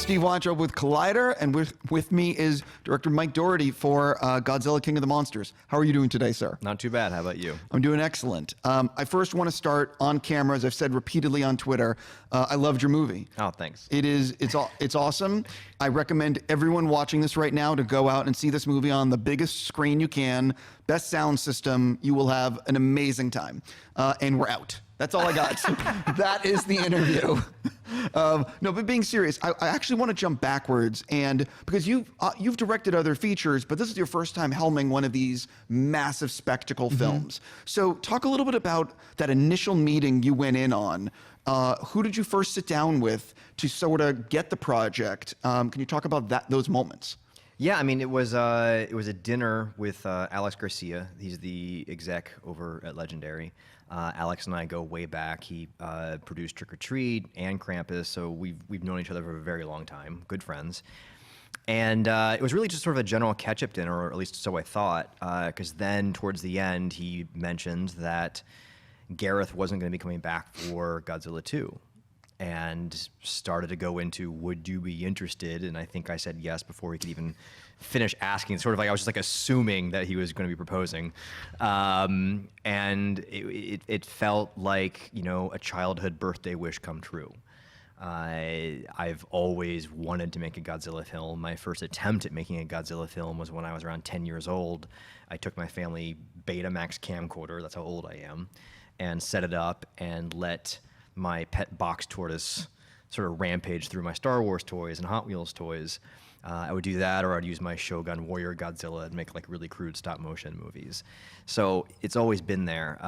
Steve Weintraub with Collider, and with me is director Mike Dougherty for Godzilla King of the Monsters. How are you doing today, sir? Not too bad. How about you? I'm doing excellent. I first want to start on camera, as I've said repeatedly on Twitter. I loved your movie. Oh, thanks. It's awesome. I recommend everyone watching this right now to go out and see this movie on the biggest screen you can, best sound system. You will have an amazing time. And we're out. That's all I got. That is the interview. No, but being serious, I actually want to jump backwards, and because you've directed other features, but this is your first time helming one of these massive spectacle films. So talk a little bit about that initial meeting you went in on. Who did you first sit down with to sort of get the project? Can you talk about those moments? Yeah, I mean, it was a dinner with Alex Garcia. He's the exec over at Legendary. Alex and I go way back. He produced Trick or Treat and Krampus, so we've known each other for a very long time, good friends. And it was really just sort of a general catch-up dinner, or at least so I thought, because then towards the end he mentioned that Gareth wasn't going to be coming back for Godzilla 2. And started to go into, would you be interested? And I think I said yes before he could even finish asking. Sort of like I was just like assuming that he was going to be proposing, and it felt like, you know, a childhood birthday wish come true. I've always wanted to make a Godzilla film. My first attempt at making a Godzilla film was when I was around 10 years old. I took my family Betamax camcorder, that's how old I am, and set it up and let my pet box tortoise sort of rampage through my Star Wars toys and Hot Wheels toys. I would do that, or I'd use my Shogun Warrior Godzilla and make like really crude stop motion movies. So it's always been there,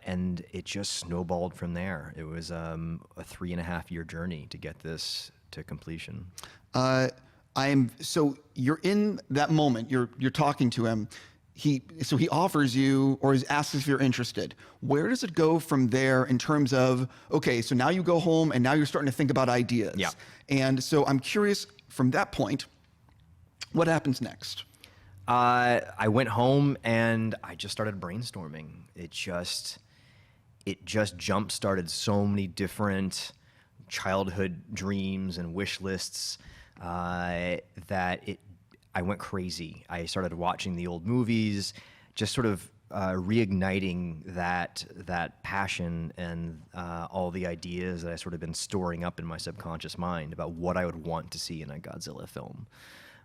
and it just snowballed from there. It was a 3.5-year journey to get this to completion. So you're in that moment, you're talking to him. He offers you, or asks if you're interested. Where does it go from there in terms of, okay, so now you go home and now you're starting to think about ideas. Yeah. And so I'm curious, from that point, what happens next? I went home and I just started brainstorming. It just jump-started so many different childhood dreams and wish lists that I went crazy. I started watching the old movies, just sort of reigniting that passion and all the ideas that I sort of been storing up in my subconscious mind about what I would want to see in a Godzilla film.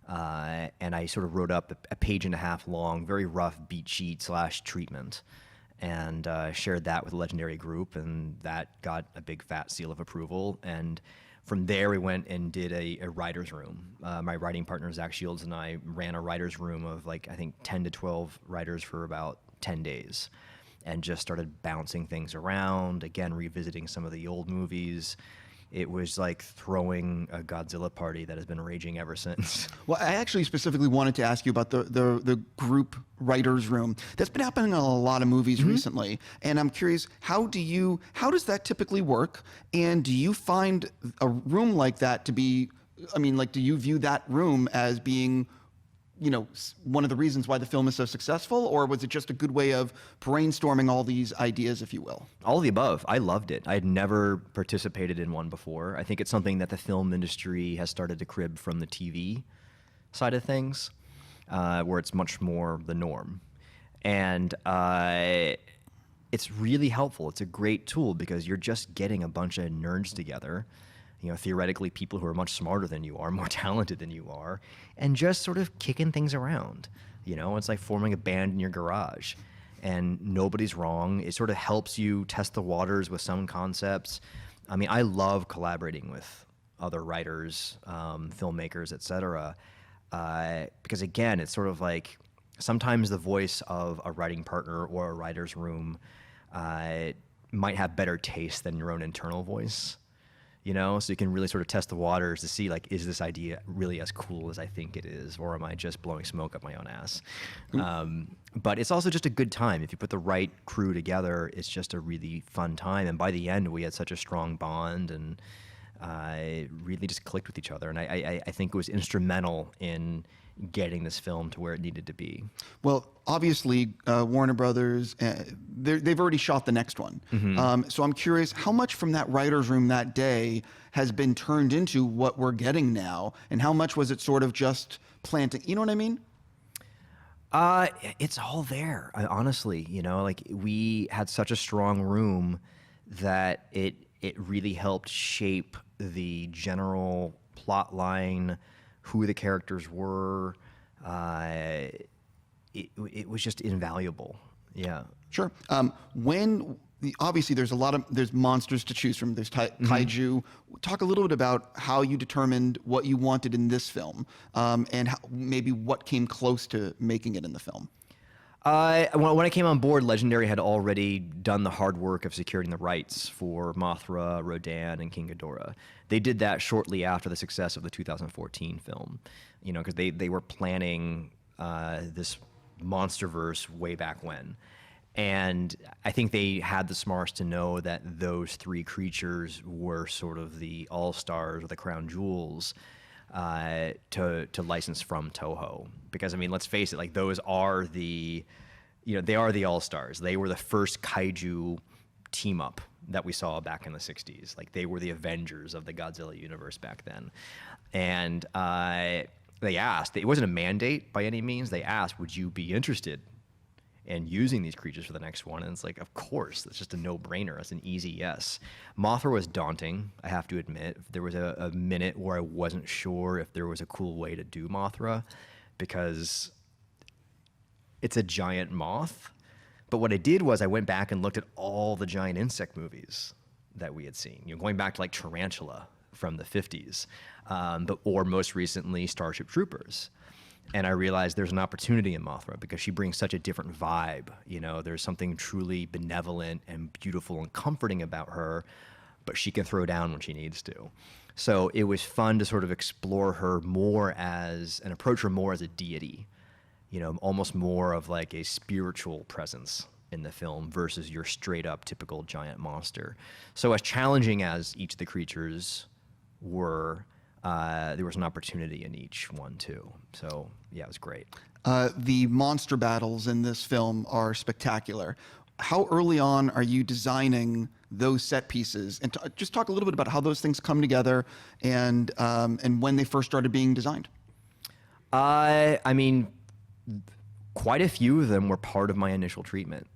And I sort of wrote up a 1.5-page long, very rough beat sheet / treatment, and shared that with the Legendary group, and that got a big fat seal of approval. And from there, we went and did a writer's room. My writing partner, Zach Shields, and I ran a writer's room of like, I think 10 to 12 writers for about 10 days, and just started bouncing things around, again, revisiting some of the old movies. It was like throwing a Godzilla party that has been raging ever since. Well, I actually specifically wanted to ask you about the group writers room. That's been happening in a lot of movies recently, and I'm curious, how does that typically work? And do you find a room like that to be, I mean, like, do you view that room as being, you know, one of the reasons why the film is so successful, or was it just a good way of brainstorming all these ideas, if you will? All of the above. I loved it. I had never participated in one before. I think it's something that the film industry has started to crib from the TV side of things, where it's much more the norm. And it's really helpful. It's a great tool because you're just getting a bunch of nerds together, you know, theoretically people who are much smarter than you are, more talented than you are, and just sort of kicking things around. You know, it's like forming a band in your garage, and nobody's wrong. It sort of helps you test the waters with some concepts. I mean, I love collaborating with other writers, filmmakers, etc. Because again, it's sort of like sometimes the voice of a writing partner or a writer's room might have better taste than your own internal voice. You know, so you can really sort of test the waters to see, like, is this idea really as cool as I think it is, or am I just blowing smoke up my own ass? But it's also just a good time. If you put the right crew together, it's just a really fun time. And by the end, we had such a strong bond, and really just clicked with each other. And I think it was instrumental in getting this film to where it needed to be. Well, obviously, Warner Brothers, they've already shot the next one. So I'm curious, how much from that writer's room that day has been turned into what we're getting now? And how much was it sort of just planting? You know what I mean? It's all there, honestly. Like we had such a strong room that it really helped shape the general plot line, who the characters were. It was just invaluable. Yeah. Sure. Obviously there's monsters to choose from. There's kaiju. Talk a little bit about how you determined what you wanted in this film, and maybe what came close to making it in the film. When I came on board, Legendary had already done the hard work of securing the rights for Mothra, Rodan, and King Ghidorah. They did that shortly after the success of the 2014 film, because they were planning this MonsterVerse way back when. And I think they had the smarts to know that those three creatures were sort of the all-stars or the crown jewels to license from Toho. Because, I mean, let's face it, like those are they are the all-stars. They were the first kaiju team-up that we saw back in the 60s. Like they were the Avengers of the Godzilla universe back then. And they asked, it wasn't a mandate by any means, they asked, would you be interested and using these creatures for the next one? And it's like, of course, it's just a no-brainer. It's an easy yes. Mothra was daunting, I have to admit. There was a minute where I wasn't sure if there was a cool way to do Mothra, because it's a giant moth. But what I did was I went back and looked at all the giant insect movies that we had seen, going back to like Tarantula from the 50s, or most recently Starship Troopers. And I realized there's an opportunity in Mothra because she brings such a different vibe. There's something truly benevolent and beautiful and comforting about her, but she can throw down when she needs to. So it was fun to sort of explore her more and approach her more as a deity, almost more of like a spiritual presence in the film versus your straight up typical giant monster. So as challenging as each of the creatures were, there was an opportunity in each one too. So yeah, it was great. The monster battles in this film are spectacular. How early on are you designing those set pieces? And just talk a little bit about how those things come together and when they first started being designed. I mean, quite a few of them were part of my initial treatment.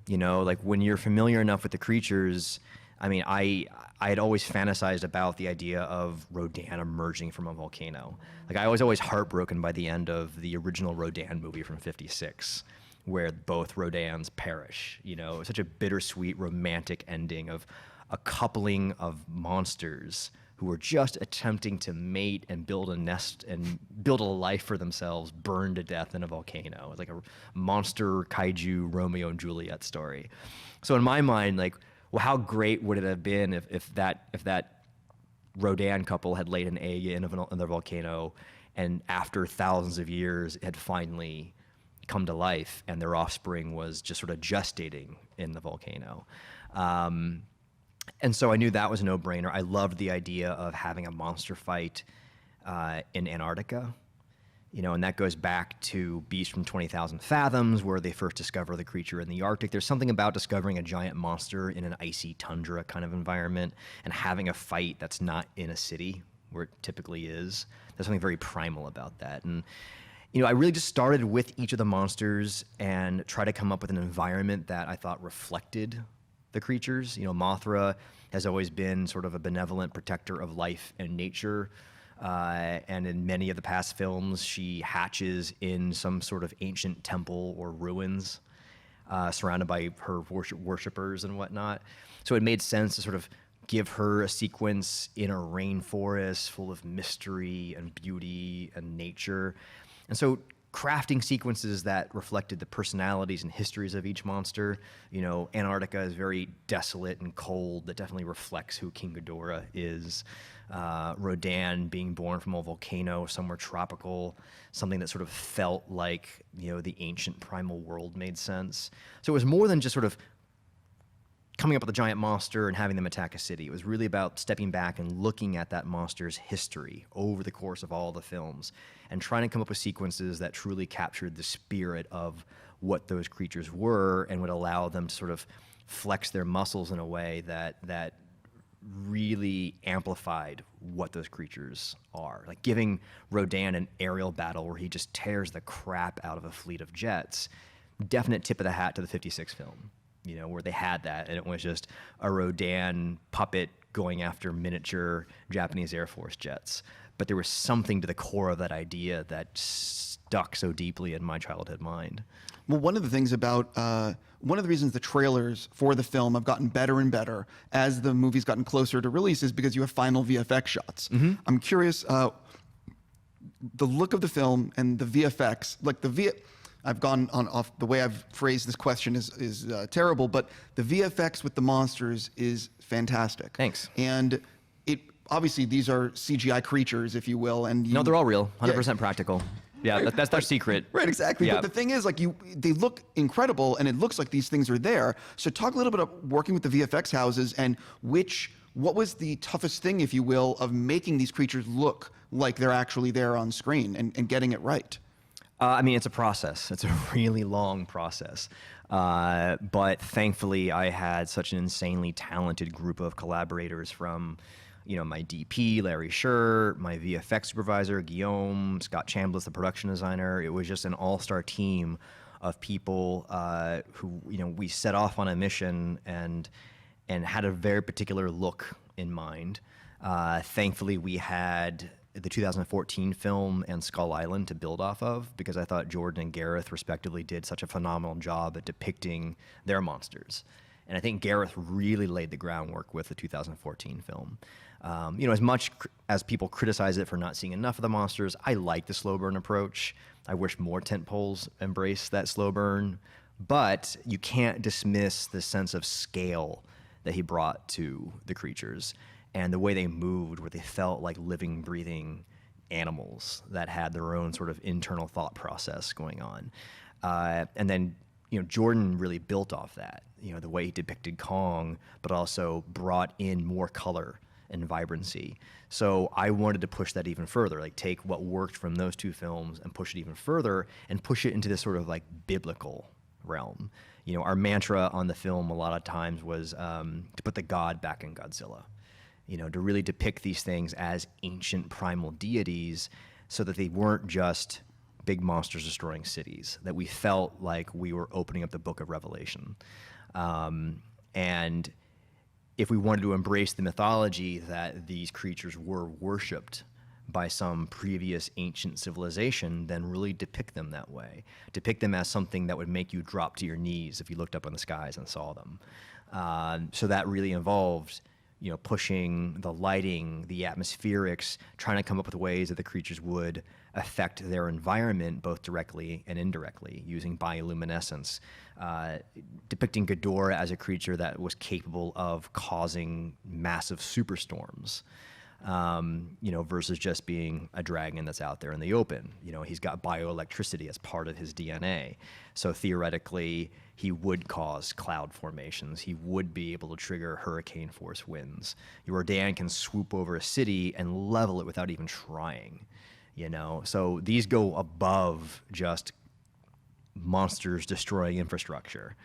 Like when you're familiar enough with the creatures, I mean, I had always fantasized about the idea of Rodan emerging from a volcano. Like I was always heartbroken by the end of the original Rodan movie from '56, where both Rodans perish. Such a bittersweet romantic ending of a coupling of monsters who were just attempting to mate and build a nest and build a life for themselves, burned to death in a volcano. It's like a monster kaiju Romeo and Juliet story. So in my mind, like, well, how great would it have been if that Rodan couple had laid an egg in the volcano, and after thousands of years, it had finally come to life, and their offspring was just sort of gestating in the volcano. And so I knew that was a no-brainer. I loved the idea of having a monster fight in Antarctica. And that goes back to Beast from 20,000 Fathoms, where they first discover the creature in the Arctic. There's something about discovering a giant monster in an icy tundra kind of environment and having a fight that's not in a city, where it typically is. There's something very primal about that. And, I really just started with each of the monsters and tried to come up with an environment that I thought reflected the creatures. Mothra has always been sort of a benevolent protector of life and nature. And in many of the past films, she hatches in some sort of ancient temple or ruins, surrounded by her worshippers and whatnot. So it made sense to sort of give her a sequence in a rainforest full of mystery and beauty and nature. And so crafting sequences that reflected the personalities and histories of each monster. Antarctica is very desolate and cold. That definitely reflects who King Ghidorah is. Rodan being born from a volcano somewhere tropical, something that sort of felt like, the ancient primal world made sense. So it was more than just sort of coming up with a giant monster and having them attack a city. It was really about stepping back and looking at that monster's history over the course of all the films and trying to come up with sequences that truly captured the spirit of what those creatures were and would allow them to sort of flex their muscles in a way that really amplified what those creatures are. Like giving Rodan an aerial battle where he just tears the crap out of a fleet of jets. Definite tip of the hat to the 56 film, you know, where they had that, and it was just a Rodan puppet going after miniature Japanese Air Force jets. But there was something to the core of that idea that stuck so deeply in my childhood mind. Well, one of the things about, one of the reasons the trailers for the film have gotten better and better as the movie's gotten closer to release is because you have final VFX shots. I'm curious, the look of the film and the VFX, like I've gone on off, the way I've phrased this question is terrible, but the VFX with the monsters is fantastic. Thanks. And obviously these are CGI creatures, if you will. And No, they're all real, 100% practical. Yeah, that's their secret. Right, exactly. Yeah. But the thing is, like, they look incredible, and it looks like these things are there. So talk a little bit about working with the VFX houses and what was the toughest thing, if you will, of making these creatures look like they're actually there on screen and getting it right? I mean, it's a process. It's a really long process. But thankfully, I had such an insanely talented group of collaborators from, you know, my DP, Larry Scher, my VFX supervisor, Guillaume, Scott Chambliss, the production designer. It was just an all-star team of people who, you know, we set off on a mission and had a very particular look in mind. Thankfully, we had the 2014 film and Skull Island to build off of, because I thought Jordan and Gareth respectively did such a phenomenal job at depicting their monsters. And I think Gareth really laid the groundwork with the 2014 film. You know, as much as people criticize it for not seeing enough of the monsters, I like the slow burn approach. I wish more tentpoles embrace that slow burn, but you can't dismiss the sense of scale that he brought to the creatures and the way they moved, where they felt like living, breathing animals that had their own sort of internal thought process going on. And then, you know, Jordan really built off that, you know, the way he depicted Kong, but also brought in more color and vibrancy. So I wanted to push that even further, like take what worked from those two films and push it even further and push it into this sort of like biblical realm. You know, our mantra on the film a lot of times was to put the God back in Godzilla. You know, to really depict these things as ancient primal deities so that they weren't just big monsters destroying cities, that we felt like we were opening up the book of Revelation. And if we wanted to embrace the mythology that these creatures were worshipped by some previous ancient civilization, then really depict them that way. Depict them as something that would make you drop to your knees if you looked up in the skies and saw them. So that really involved, you know, pushing the lighting, the atmospherics, trying to come up with ways that the creatures would affect their environment both directly and indirectly, using bioluminescence, depicting Ghidorah as a creature that was capable of causing massive superstorms, you know, versus just being a dragon that's out there in the open. You know, he's got bioelectricity as part of his DNA. So theoretically, he would cause cloud formations. He would be able to trigger hurricane force winds. Rodan can swoop over a city and level it without even trying, you know? So these go above just monsters destroying infrastructure.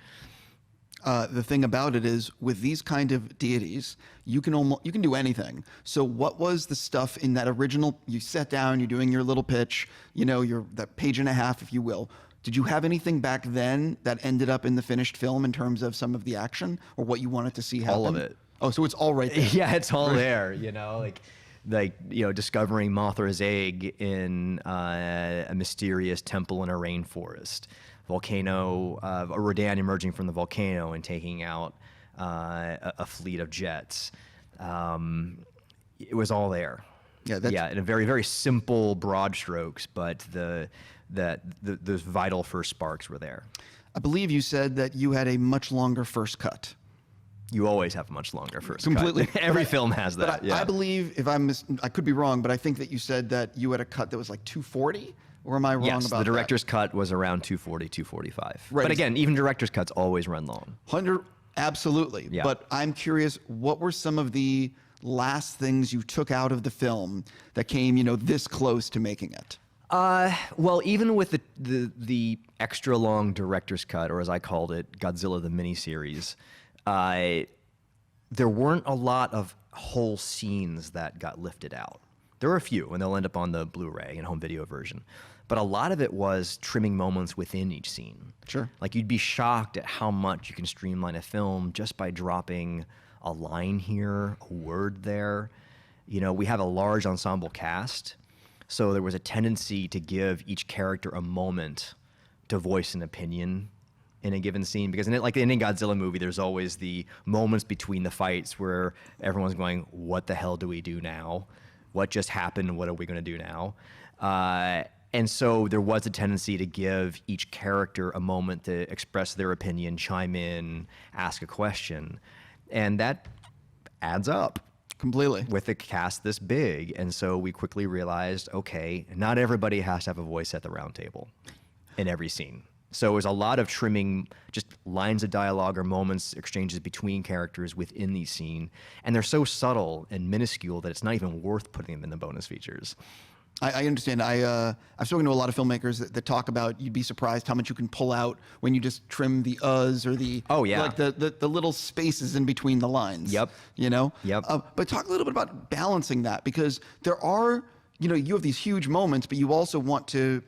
The thing about it is, with these kind of deities, you can do anything. So what was the stuff in that original, you sat down, you're doing your little pitch, you know, that page and a half, if you will. Did you have anything back then that ended up in the finished film in terms of some of the action or what you wanted to see happen? All of it. Oh, so it's all right there. Yeah, it's all there, you know, like, you know, discovering Mothra's egg in a mysterious temple in a rainforest. Volcano, a Rodan emerging from the volcano and taking out a fleet of jets. It was all there. Yeah, in a very, very simple, broad strokes, but those vital first sparks were there. I believe you said that you had a much longer first cut. You always have a much longer first Completely. cut. Every film has that. But I believe, I could be wrong, but I think that you said that you had a cut that was like 240. Or am I wrong about that? Yes, the director's cut was around 240, 245. Right. But again, even director's cuts always run long. Absolutely. Yeah. But I'm curious, what were some of the last things you took out of the film that came, this close to making it? Well, even with the extra long director's cut, or as I called it, Godzilla the miniseries, there weren't a lot of whole scenes that got lifted out. There were a few, and they'll end up on the Blu-ray and home video version. But a lot of it was trimming moments within each scene. Sure. Like, you'd be shocked at how much you can streamline a film just by dropping a line here, a word there. We have a large ensemble cast, so there was a tendency to give each character a moment to voice an opinion in a given scene, because in any Godzilla movie, there's always the moments between the fights where everyone's going, what the hell do we do now? What just happened? What are we going to do now? And so there was a tendency to give each character a moment to express their opinion, chime in, ask a question. And that adds up. Completely. With a cast this big. And so we quickly realized, okay, not everybody has to have a voice at the round table in every scene. So it was a lot of trimming just lines of dialogue or moments, exchanges between characters within the scene. And they're so subtle and minuscule that it's not even worth putting them in the bonus features. I understand. I've spoken to a lot of filmmakers that talk about, you'd be surprised how much you can pull out when you just trim the uhs or the like the little spaces in between the lines. Yep. Yep. But talk a little bit about balancing that, because there are, you have these huge moments, but you also want to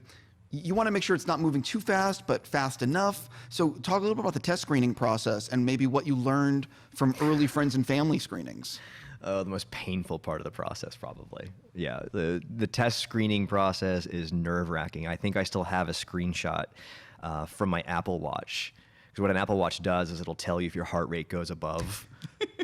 make sure it's not moving too fast, but fast enough. So talk a little bit about the test screening process and maybe what you learned from early friends and family screenings. The most painful part of the process, probably. Yeah, the test screening process is nerve-wracking. I think I still have a screenshot from my Apple Watch. Because what an Apple Watch does is it'll tell you if your heart rate goes above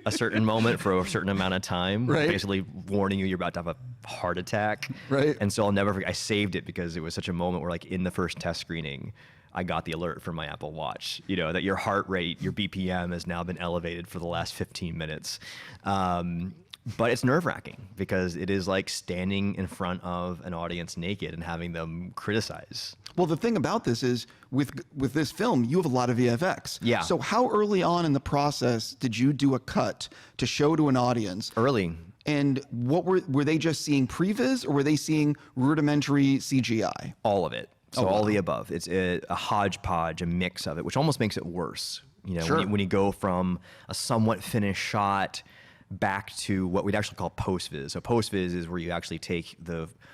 a certain moment for a certain amount of time, right, basically warning you you're about to have a heart attack. Right. And so I'll never forget. I saved it because it was such a moment where, like, in the first test screening, I got the alert from my Apple Watch, that your heart rate, your BPM, has now been elevated for the last 15 minutes. But it's nerve-wracking because it is like standing in front of an audience naked and having them criticize. Well, the thing about this is, with this film, you have a lot of VFX. Yeah. So how early on in the process did you do a cut to show to an audience? Early. And what were they just seeing previs, or were they seeing rudimentary CGI? All of it. So Oh, wow. all the above. It's a hodgepodge, a mix of it, which almost makes it worse. Sure. When you go from a somewhat finished shot back to what we'd actually call post-viz. So post-viz is where you actually take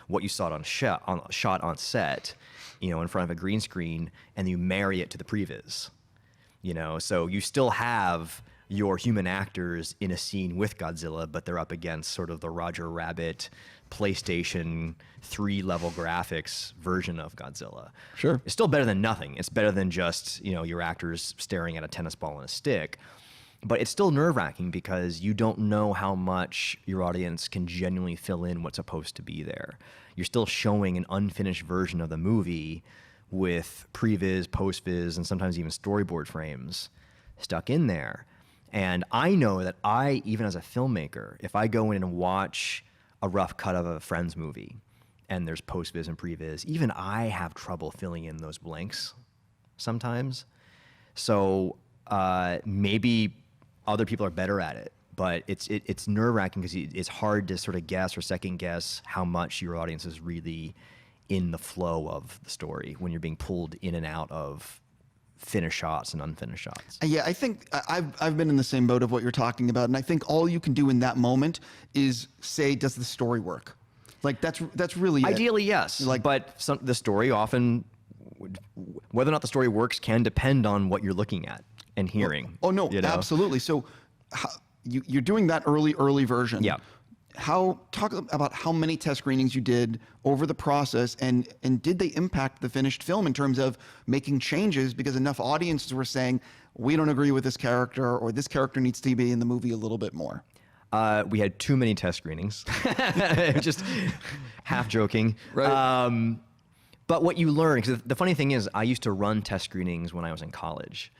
what you saw on shot on set, in front of a green screen, and you marry it to the previs. So you still have your human actors in a scene with Godzilla, but they're up against sort of the Roger Rabbit PlayStation 3-level graphics version of Godzilla. Sure. It's still better than nothing. It's better than just, your actors staring at a tennis ball and a stick. But it's still nerve-wracking because you don't know how much your audience can genuinely fill in what's supposed to be there. You're still showing an unfinished version of the movie with previs, post-viz, and sometimes even storyboard frames stuck in there. And I know that even as a filmmaker, if I go in and watch a rough cut of a Friends movie and there's post-viz and previs, even I have trouble filling in those blanks sometimes. So maybe other people are better at it, but it's nerve-wracking because it's hard to sort of guess or second guess how much your audience is really in the flow of the story when you're being pulled in and out of finished shots and unfinished shots. Yeah, I think I've been in the same boat of what you're talking about, and I think all you can do in that moment is say, does the story work? Like that's really ideally, yes. But the story often, whether or not the story works, can depend on what you're looking at and hearing. Oh no, absolutely. So you're doing that early version. Yeah. Talk about how many test screenings you did over the process, and did they impact the finished film in terms of making changes because enough audiences were saying, we don't agree with this character, or this character needs to be in the movie a little bit more? We had too many test screenings. Just half joking. Right. But what you learn, because the funny thing is, I used to run test screenings when I was in college.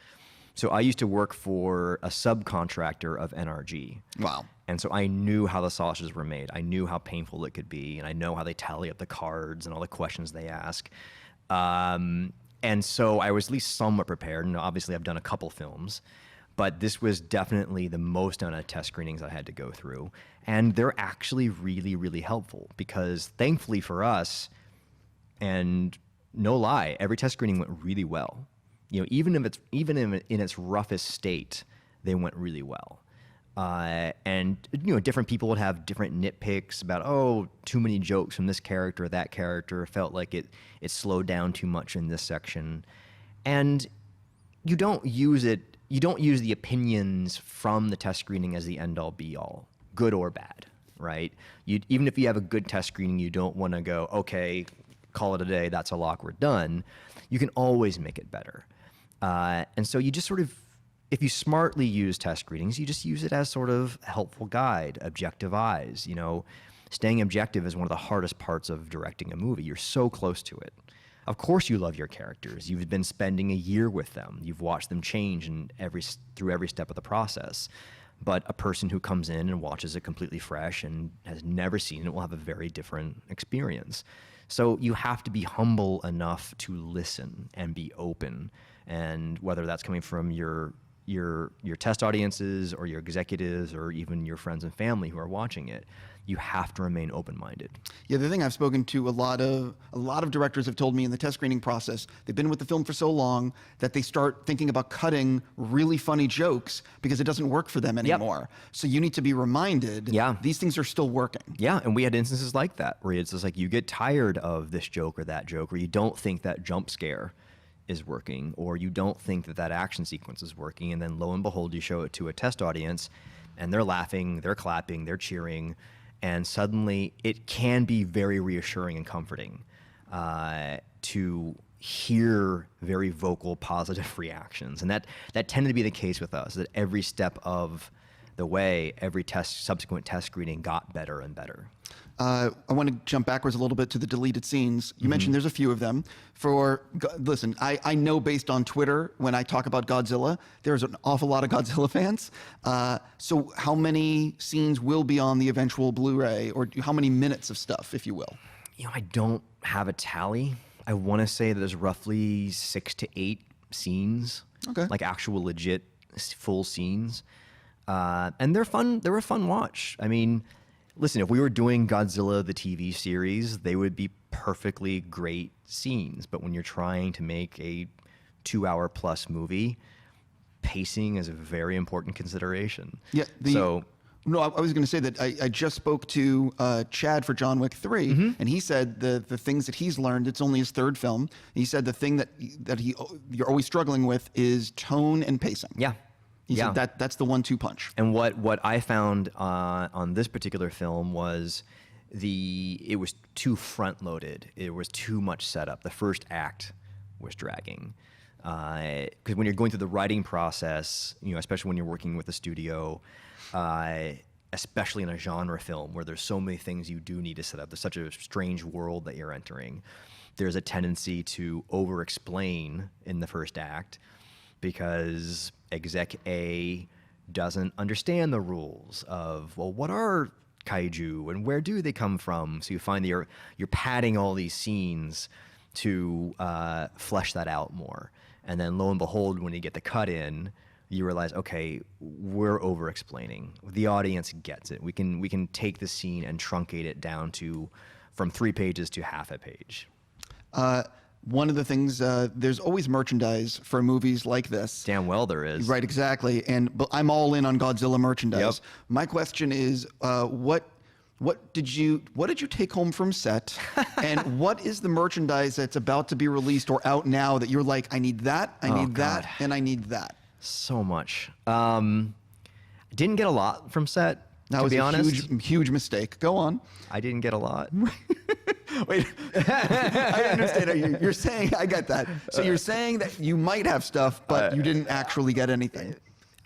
So I used to work for a subcontractor of NRG. Wow. And so I knew how the sausages were made. I knew how painful it could be, and I know how they tally up the cards and all the questions they ask. And so I was at least somewhat prepared, and obviously I've done a couple films. But this was definitely the most amount of test screenings I had to go through. And they're actually really, really helpful because thankfully for us, and no lie, every test screening went really well. You know, even in its roughest state, they went really well. And you know, different people would have different nitpicks about, oh, too many jokes from this character or that character. Felt like it slowed down too much in this section. And you don't use the opinions from the test screening as the end all be all, good or bad, right? Even if you have a good test screening, you don't want to go, okay, call it a day, that's a lock, we're done. You can always make it better. And so you just sort of, if you smartly use test screenings, you just use it as sort of a helpful guide, objective eyes. You know, staying objective is one of the hardest parts of directing a movie. You're so close to it. Of course you love your characters. You've been spending a year with them. You've watched them change through every step of the process. But a person who comes in and watches it completely fresh and has never seen it will have a very different experience. So you have to be humble enough to listen and be open. And whether that's coming from your test audiences or your executives or even your friends and family who are watching it, you have to remain open-minded. Yeah, the thing I've spoken to a lot of directors have told me in the test screening process, they've been with the film for so long that they start thinking about cutting really funny jokes because it doesn't work for them anymore. Yep. So you need to be reminded, these things are still working. Yeah, and we had instances like that where it's just like you get tired of this joke or that joke, or you don't think that jump scare is working, or you don't think that action sequence is working, and then lo and behold, you show it to a test audience, and they're laughing, they're clapping, they're cheering, and suddenly it can be very reassuring and comforting to hear very vocal, positive reactions. And that tended to be the case with us, that every step of the way, every subsequent test screening got better and better. I want to jump backwards a little bit to the deleted scenes. You mentioned there's a few of them. Listen, I know based on Twitter, when I talk about Godzilla, there's an awful lot of Godzilla fans. So how many scenes will be on the eventual Blu-ray, or how many minutes of stuff, if you will? You know, I don't have a tally. I want to say that there's roughly 6 to 8 scenes, like actual legit full scenes. And they're fun. They're a fun watch. I mean, listen, if we were doing Godzilla, the TV series, they would be perfectly great scenes. But when you're trying to make a 2-hour plus movie, pacing is a very important consideration. Yeah. No, I was going to say that I just spoke to Chad for John Wick 3, and he said the things that he's learned, it's only his third film. He said the thing that you're always struggling with is tone and pacing. Yeah. He said that's the 1-2 punch. And what I found on this particular film was it was too front loaded. It was too much setup. The first act was dragging. Because when you're going through the writing process, you know, especially when you're working with a studio, especially in a genre film where there's so many things you do need to set up, there's such a strange world that you're entering. There's a tendency to over-explain in the first act because exec A doesn't understand the rules of, well, what are kaiju and where do they come from? So you find that you're padding all these scenes to flesh that out more. And then lo and behold, when you get the cut in, you realize, okay, we're over-explaining. The audience gets it. We can take the scene and truncate it down from 3 pages to half a page. One of the things, there's always merchandise for movies like this. Damn well there is. Right, exactly. But I'm all in on Godzilla merchandise. Yep. My question is, what did you take home from set, and what is the merchandise that's about to be released or out now that you're like, I need that, I need that, and I need that? So much. Didn't get a lot from set. That was a huge mistake. Go on. I didn't get a lot. Wait, I understand. You're saying, I get that. So you're saying that you might have stuff, but you didn't actually get anything.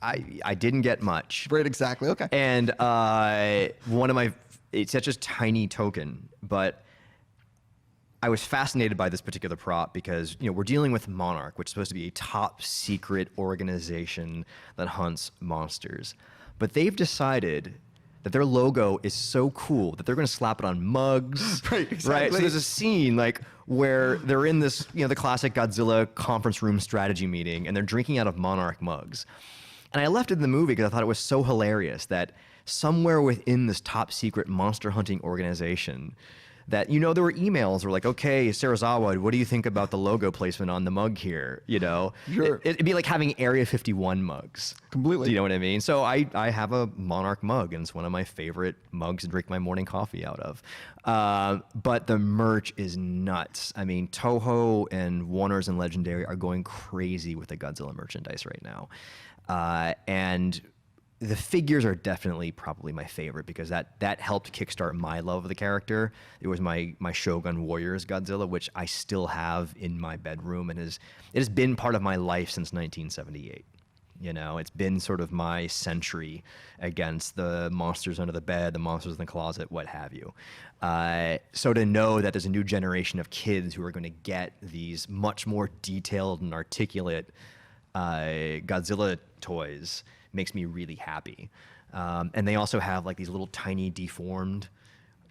I didn't get much. Right, exactly. Okay. And it's such a tiny token, but I was fascinated by this particular prop because, you know, we're dealing with Monarch, which is supposed to be a top secret organization that hunts monsters. But they've decided that their logo is so cool that they're going to slap it on mugs. Right, exactly. Right? So there's a scene like where they're in this, you know, the classic Godzilla conference room strategy meeting, and they're drinking out of Monarch mugs. And I left it in the movie because I thought it was so hilarious that somewhere within this top secret monster hunting organization, that, you know, there were emails were like, okay, Serizawa, what do you think about the logo placement on the mug here? You know, Sure. It'd be like having Area 51 mugs. Completely. Do you know what I mean? So I have a Monarch mug, and it's one of my favorite mugs to drink my morning coffee out of. But the merch is nuts. I mean, Toho and Warner's and Legendary are going crazy with the Godzilla merchandise right now. And the figures are definitely probably my favorite because that helped kickstart my love of the character. It was my Shogun Warriors Godzilla, which I still have in my bedroom, and it has been part of my life since 1978. You know, it's been sort of my sentry against the monsters under the bed, the monsters in the closet, what have you. So to know that there's a new generation of kids who are going to get these much more detailed and articulate Godzilla toys makes me really happy. And they also have like these little tiny deformed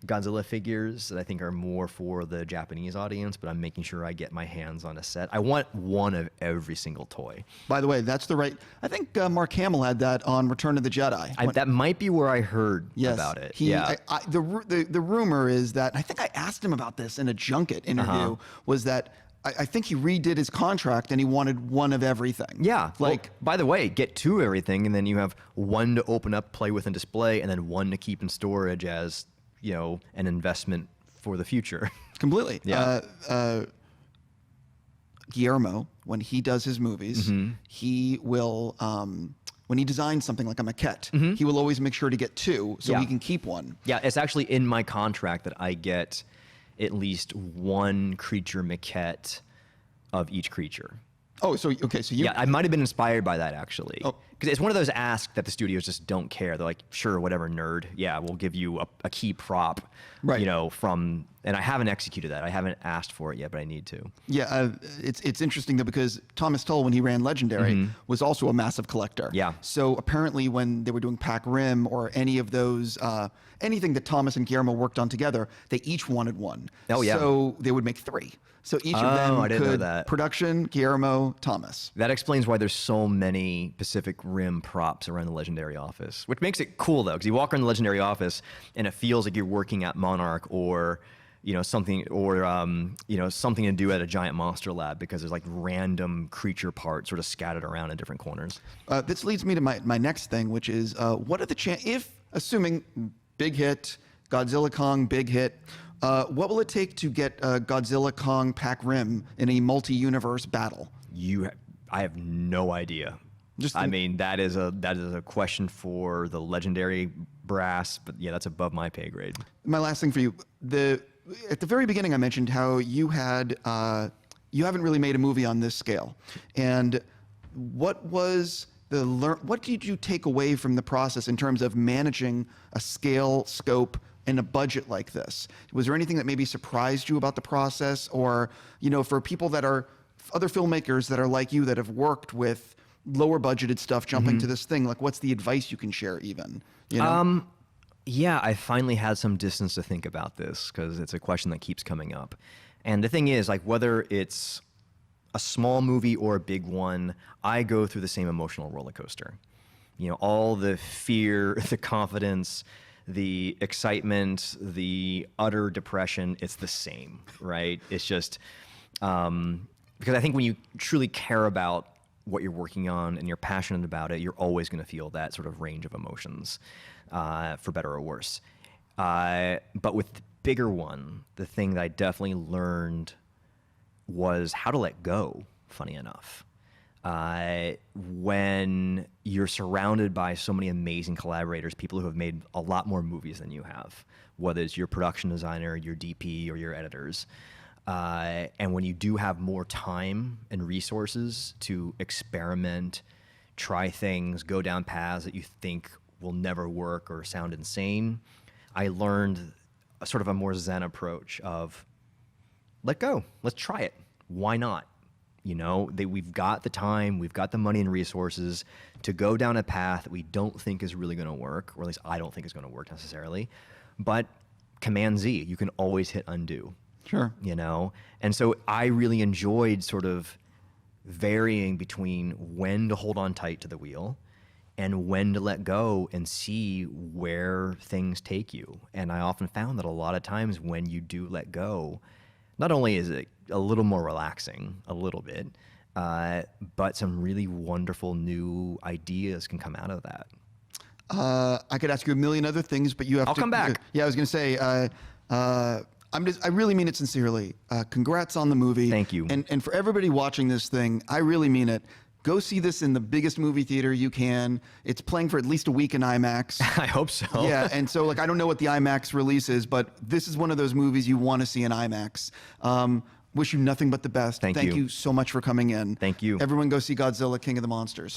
Godzilla figures that I think are more for the Japanese audience, but I'm making sure I get my hands on a set. I want one of every single toy. By the way, that's the right. I think Mark Hamill had that on Return of the Jedi. That might be where I heard Yes, about it. The rumor is that, I think I asked him about this in a junket interview, was that I think he redid his contract and he wanted one of everything. Yeah. Like, well, by the way, get two of everything, and then you have one to open up, play with, and display, and then one to keep in storage as, you know, an investment for the future. completely. Yeah. Guillermo, when he does his movies, he will, when he designs something like a maquette, he will always make sure to get two so he can keep one. Yeah, it's actually in my contract that I get at least one creature maquette of each creature. Oh, so okay, so you. Yeah, I might have been inspired by that actually. Oh. Because it's one of those asks that the studios just don't care. They're like, sure, whatever, nerd. Yeah, we'll give you a key prop, Right. you know, from, and I haven't executed that. I haven't asked for it yet, but I need to. Yeah, it's interesting though because Thomas Tull, when he ran Legendary, was also a massive collector. Yeah. So apparently, when they were doing Pac Rim or any of those, anything that Thomas and Guillermo worked on together, they each wanted one. Oh, yeah. So they would make three. So each of Oh, them I didn't know could that. production, Guillermo, Thomas. That explains why there's so many Pacific Rim props around the Legendary office, which makes it cool though, because you walk around the Legendary office and it feels like you're working at Monarch or, you know, something, or you know, something to do at a giant monster lab, because there's like random creature parts sort of scattered around in different corners. This leads me to my next thing, which is what are the if assuming big hit, Godzilla Kong big hit. What will it take to get Godzilla Kong Pac Rim in a multi-universe battle? I have no idea. I mean, that is a question for the Legendary brass, but yeah, that's above my pay grade. My last thing for you, at the very beginning, I mentioned how you haven't really made a movie on this scale, and what did you take away from the process in terms of managing a scale, scope, and a budget like this? Was there anything that maybe surprised you about the process, or, you know, for people that are other filmmakers that are like you that have worked with lower budgeted stuff jumping to this thing, like what's the advice you can share even? You know? Yeah, I finally had some distance to think about this because it's a question that keeps coming up. And the thing is, like, whether it's a small movie or a big one, I go through the same emotional roller coaster. You know, all the fear, the confidence, the excitement, the utter depression, it's the same, right? It's just, because I think when you truly care about what you're working on and you're passionate about it, you're always going to feel that sort of range of emotions, for better or worse. But with the bigger one, the thing that I definitely learned was how to let go, funny enough. When you're surrounded by so many amazing collaborators, people who have made a lot more movies than you have, whether it's your production designer, your DP, or your editors. And when you do have more time and resources to experiment, try things, go down paths that you think will never work or sound insane, I learned a sort of a more Zen approach of let go, let's try it. Why not? You know, we've got the time, we've got the money and resources to go down a path that we don't think is really going to work, or at least I don't think is going to work necessarily. But Command Z, you can always hit undo. Sure. You know? And so I really enjoyed sort of varying between when to hold on tight to the wheel and when to let go and see where things take you. And I often found that a lot of times when you do let go, not only is it a little more relaxing, a little bit, but some really wonderful new ideas can come out of that. I could ask you a million other things, but you have I'll come back. Yeah, I was going to say, I really mean it sincerely. Congrats on the movie. Thank you. And for everybody watching this thing, I really mean it. Go see this in the biggest movie theater you can. It's playing for at least a week in IMAX. I hope so. Yeah, and so like I don't know what the IMAX release is, but this is one of those movies you want to see in IMAX. Wish you nothing but the best. Thank you. Thank you so much for coming in. Thank you. Everyone go see Godzilla, King of the Monsters.